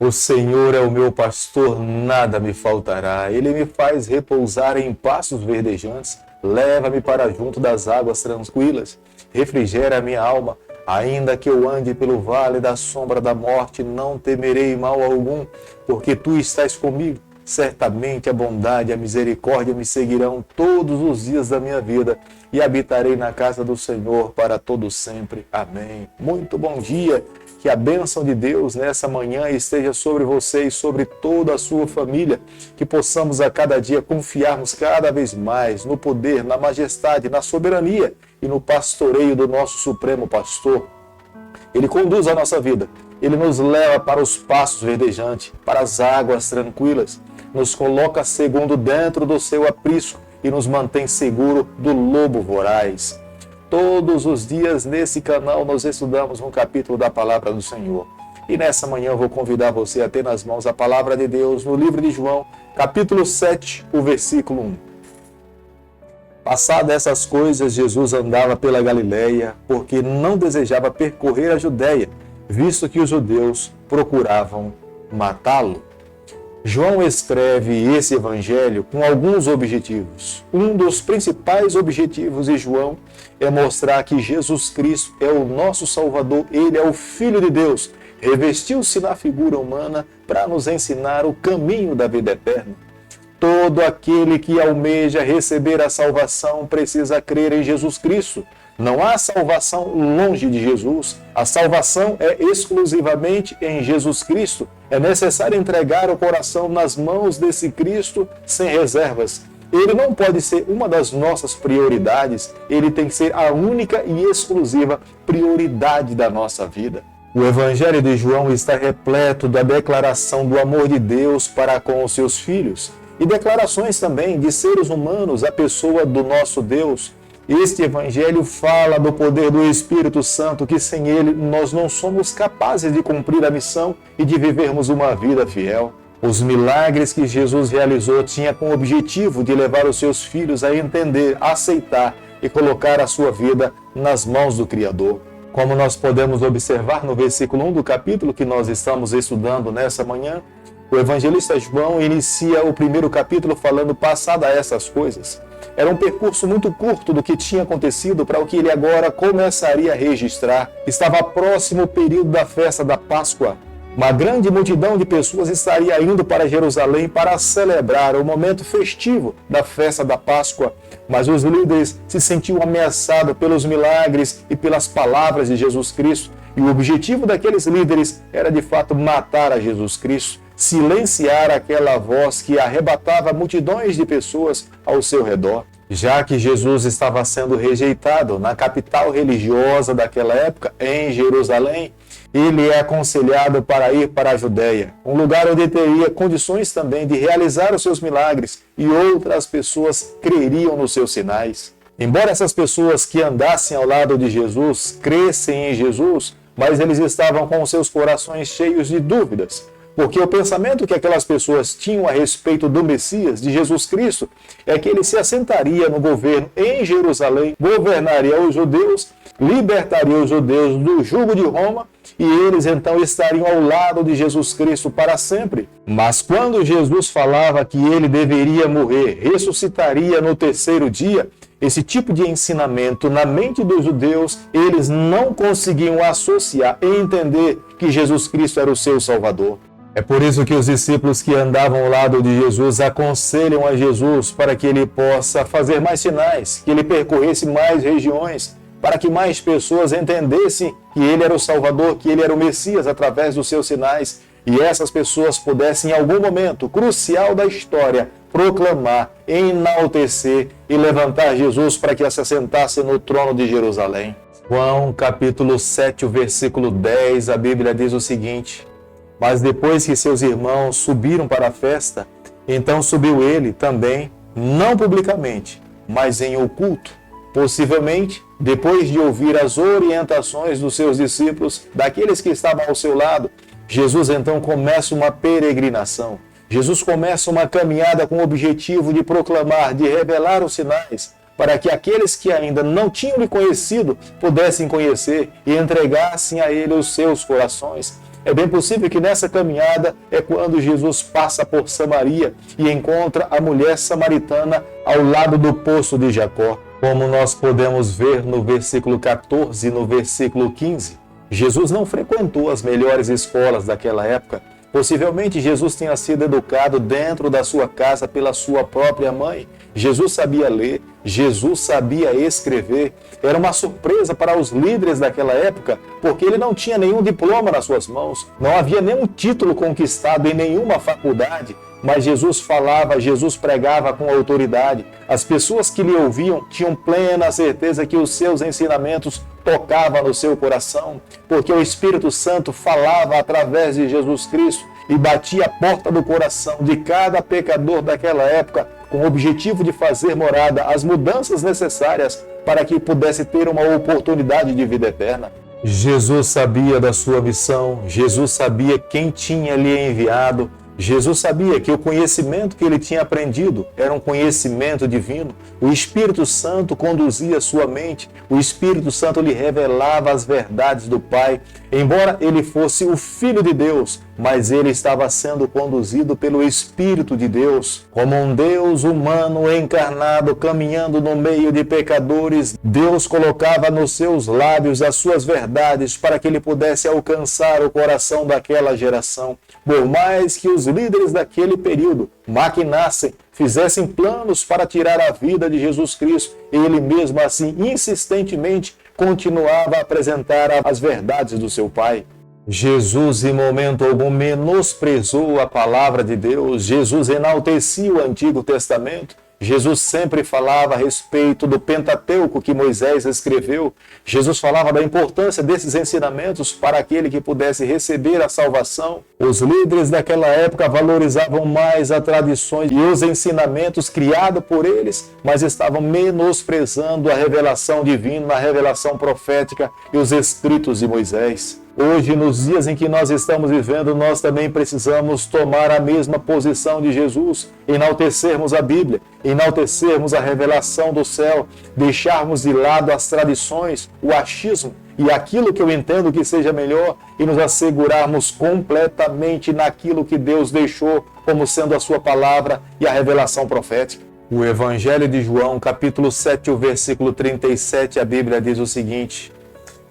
O Senhor é o meu pastor, nada me faltará. Ele me faz repousar em pastos verdejantes, leva-me para junto das águas tranquilas, refrigera a minha alma. Ainda que eu ande pelo vale da sombra da morte, não temerei mal algum, porque tu estás comigo. Certamente a bondade e a misericórdia me seguirão todos os dias da minha vida e habitarei na casa do Senhor para todo sempre. Amém. Muito bom dia. Que a bênção de Deus nessa manhã esteja sobre você e sobre toda a sua família. Que possamos a cada dia confiarmos cada vez mais no poder, na majestade, na soberania e no pastoreio do nosso Supremo Pastor. Ele conduz a nossa vida. Ele nos leva para os pastos verdejantes, para as águas tranquilas. Nos coloca segundo dentro do seu aprisco e nos mantém seguro do lobo voraz. Todos os dias nesse canal nós estudamos um capítulo da Palavra do Senhor. E nessa manhã eu vou convidar você a ter nas mãos a Palavra de Deus no livro de João, capítulo 7, o versículo 1. Passadas essas coisas, Jesus andava pela Galileia, porque não desejava percorrer a Judéia, visto que os judeus procuravam matá-lo. João escreve esse evangelho com alguns objetivos. Um dos principais objetivos de João é mostrar que Jesus Cristo é o nosso Salvador, ele é o Filho de Deus, revestiu-se na figura humana para nos ensinar o caminho da vida eterna. Todo aquele que almeja receber a salvação precisa crer em Jesus Cristo. Não há salvação longe de Jesus. A salvação é exclusivamente em Jesus Cristo. É necessário entregar o coração nas mãos desse Cristo sem reservas. Ele não pode ser uma das nossas prioridades. Ele tem que ser a única e exclusiva prioridade da nossa vida. O Evangelho de João está repleto da declaração do amor de Deus para com os seus filhos e declarações também de seres humanos, a pessoa do nosso Deus. Este Evangelho fala do poder do Espírito Santo, que sem ele nós não somos capazes de cumprir a missão e de vivermos uma vida fiel. Os milagres que Jesus realizou tinham como objetivo de levar os seus filhos a entender, a aceitar e colocar a sua vida nas mãos do Criador. Como nós podemos observar no versículo 1 do capítulo que nós estamos estudando nessa manhã, o evangelista João inicia o primeiro capítulo falando passada essas coisas. Era um percurso muito curto do que tinha acontecido para o que ele agora começaria a registrar. Estava próximo o período da festa da Páscoa. Uma grande multidão de pessoas estaria indo para Jerusalém para celebrar o momento festivo da festa da Páscoa. Mas os líderes se sentiam ameaçados pelos milagres e pelas palavras de Jesus Cristo. E o objetivo daqueles líderes era de fato matar a Jesus Cristo, silenciar aquela voz que arrebatava multidões de pessoas ao seu redor. Já que Jesus estava sendo rejeitado na capital religiosa daquela época, em Jerusalém, ele é aconselhado para ir para a Judéia, um lugar onde teria condições também de realizar os seus milagres e outras pessoas creriam nos seus sinais. Embora essas pessoas que andassem ao lado de Jesus crescem em Jesus, mas eles estavam com seus corações cheios de dúvidas. Porque o pensamento que aquelas pessoas tinham a respeito do Messias, de Jesus Cristo, é que ele se assentaria no governo em Jerusalém, governaria os judeus, libertaria os judeus do jugo de Roma e eles então estariam ao lado de Jesus Cristo para sempre. Mas quando Jesus falava que ele deveria morrer, ressuscitaria no terceiro dia, esse tipo de ensinamento na mente dos judeus, eles não conseguiam associar e entender que Jesus Cristo era o seu Salvador. É por isso que os discípulos que andavam ao lado de Jesus aconselham a Jesus para que ele possa fazer mais sinais, que ele percorresse mais regiões, para que mais pessoas entendessem que ele era o Salvador, que ele era o Messias através dos seus sinais, e essas pessoas pudessem em algum momento crucial da história proclamar, enaltecer e levantar Jesus para que se assentasse no trono de Jerusalém. João capítulo 7, o versículo 10, a Bíblia diz o seguinte: mas depois que seus irmãos subiram para a festa, então subiu ele também, não publicamente, mas em oculto. Possivelmente, depois de ouvir as orientações dos seus discípulos, daqueles que estavam ao seu lado, Jesus então começa uma peregrinação. Jesus começa uma caminhada com o objetivo de proclamar, de revelar os sinais, para que aqueles que ainda não tinham lhe conhecido pudessem conhecer e entregassem a ele os seus corações. É bem possível que nessa caminhada é quando Jesus passa por Samaria e encontra a mulher samaritana ao lado do poço de Jacó. Como nós podemos ver no versículo 14 e no versículo 15, Jesus não frequentou as melhores escolas daquela época. Possivelmente Jesus tenha sido educado dentro da sua casa pela sua própria mãe. Jesus sabia ler, Jesus sabia escrever. Era uma surpresa para os líderes daquela época, porque ele não tinha nenhum diploma nas suas mãos, não havia nenhum título conquistado em nenhuma faculdade, mas Jesus falava, Jesus pregava com autoridade. As pessoas que lhe ouviam tinham plena certeza que os seus ensinamentos tocavam no seu coração, porque o Espírito Santo falava através de Jesus Cristo e batia a porta do coração de cada pecador daquela época com o objetivo de fazer morada as mudanças necessárias para que pudesse ter uma oportunidade de vida eterna. Jesus sabia da sua missão, Jesus sabia quem tinha lhe enviado, Jesus sabia que o conhecimento que ele tinha aprendido era um conhecimento divino. O Espírito Santo conduzia sua mente, o Espírito Santo lhe revelava as verdades do Pai. Embora ele fosse o Filho de Deus, mas ele estava sendo conduzido pelo Espírito de Deus. Como um Deus humano encarnado, caminhando no meio de pecadores, Deus colocava nos seus lábios as suas verdades para que ele pudesse alcançar o coração daquela geração. Por mais que os líderes daquele período maquinassem, fizessem planos para tirar a vida de Jesus Cristo, ele mesmo assim, insistentemente, continuava a apresentar as verdades do seu Pai. Jesus, em momento algum, menosprezou a palavra de Deus. Jesus enaltecia o Antigo Testamento. Jesus sempre falava a respeito do Pentateuco que Moisés escreveu. Jesus falava da importância desses ensinamentos para aquele que pudesse receber a salvação. Os líderes daquela época valorizavam mais as tradições e os ensinamentos criados por eles, mas estavam menosprezando a revelação divina, a revelação profética e os escritos de Moisés. Hoje, nos dias em que nós estamos vivendo, nós também precisamos tomar a mesma posição de Jesus, enaltecermos a Bíblia, enaltecermos a revelação do céu, deixarmos de lado as tradições, o achismo e aquilo que eu entendo que seja melhor e nos assegurarmos completamente naquilo que Deus deixou como sendo a sua palavra e a revelação profética. O Evangelho de João, capítulo 7, o versículo 37, a Bíblia diz o seguinte: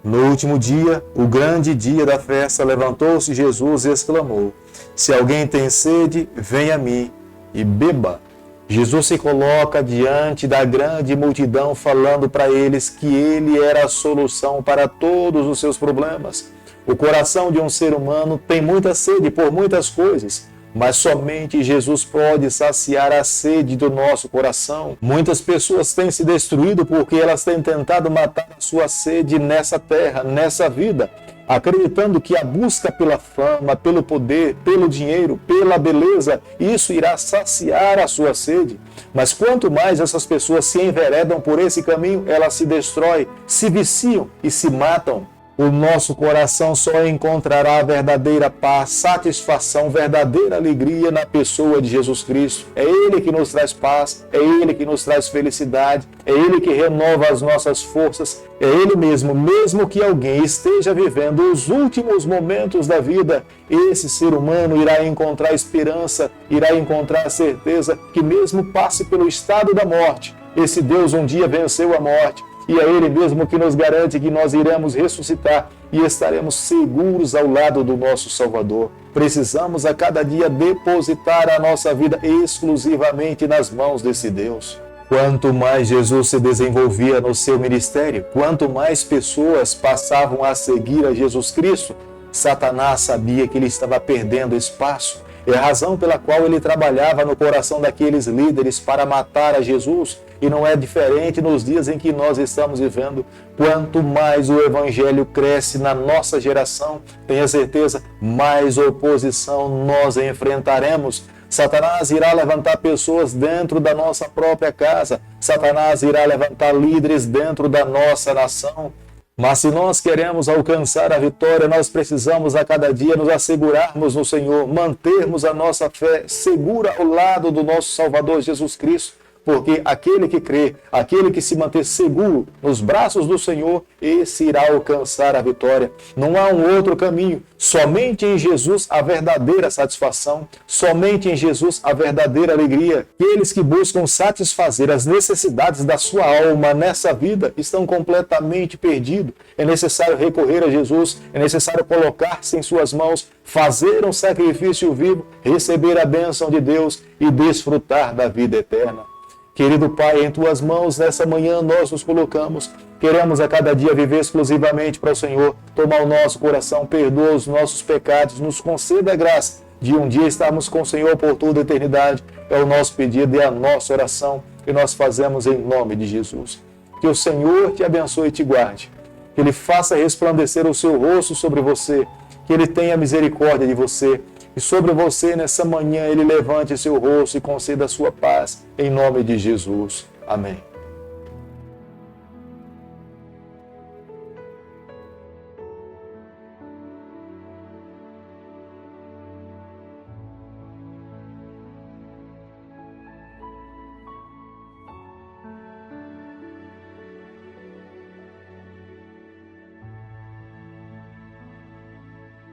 no último dia, o grande dia da festa, levantou-se Jesus e exclamou: se alguém tem sede, venha a mim e beba. Jesus se coloca diante da grande multidão falando para eles que ele era a solução para todos os seus problemas. O coração de um ser humano tem muita sede por muitas coisas, mas somente Jesus pode saciar a sede do nosso coração. Muitas pessoas têm se destruído porque elas têm tentado matar a sua sede nessa terra, nessa vida, acreditando que a busca pela fama, pelo poder, pelo dinheiro, pela beleza, isso irá saciar a sua sede. Mas quanto mais essas pessoas se enveredam por esse caminho, elas se destroem, se viciam e se matam. O nosso coração só encontrará verdadeira paz, satisfação, verdadeira alegria na pessoa de Jesus Cristo. É Ele que nos traz paz, é Ele que nos traz felicidade, é Ele que renova as nossas forças, é Ele mesmo. Mesmo que alguém esteja vivendo os últimos momentos da vida, esse ser humano irá encontrar esperança, irá encontrar a certeza que mesmo passe pelo estado da morte, esse Deus um dia venceu a morte. E é Ele mesmo que nos garante que nós iremos ressuscitar e estaremos seguros ao lado do nosso Salvador. Precisamos a cada dia depositar a nossa vida exclusivamente nas mãos desse Deus. Quanto mais Jesus se desenvolvia no seu ministério, quanto mais pessoas passavam a seguir a Jesus Cristo, Satanás sabia que ele estava perdendo espaço. É a razão pela qual ele trabalhava no coração daqueles líderes para matar a Jesus. E não é diferente nos dias em que nós estamos vivendo. Quanto mais o Evangelho cresce na nossa geração, tenha certeza, mais oposição nós enfrentaremos. Satanás irá levantar pessoas dentro da nossa própria casa. Satanás irá levantar líderes dentro da nossa nação. Mas se nós queremos alcançar a vitória, nós precisamos a cada dia nos assegurarmos no Senhor, mantermos a nossa fé segura ao lado do nosso Salvador Jesus Cristo, porque aquele que crê, aquele que se manter seguro nos braços do Senhor, esse irá alcançar a vitória. Não há um outro caminho, somente em Jesus a verdadeira satisfação, somente em Jesus a verdadeira alegria. Aqueles que buscam satisfazer as necessidades da sua alma nessa vida estão completamente perdidos. É necessário recorrer a Jesus, é necessário colocar-se em suas mãos, fazer um sacrifício vivo, receber a bênção de Deus e desfrutar da vida eterna. Querido Pai, em Tuas mãos, nessa manhã nós nos colocamos. Queremos a cada dia viver exclusivamente para o Senhor. Toma o nosso coração, perdoa os nossos pecados, nos conceda a graça de um dia estarmos com o Senhor por toda a eternidade. É o nosso pedido e a nossa oração que nós fazemos em nome de Jesus. Que o Senhor te abençoe e te guarde. Que Ele faça resplandecer o seu rosto sobre você. Que Ele tenha misericórdia de você. E sobre você, nessa manhã, Ele levante seu rosto e conceda a sua paz. Em nome de Jesus. Amém.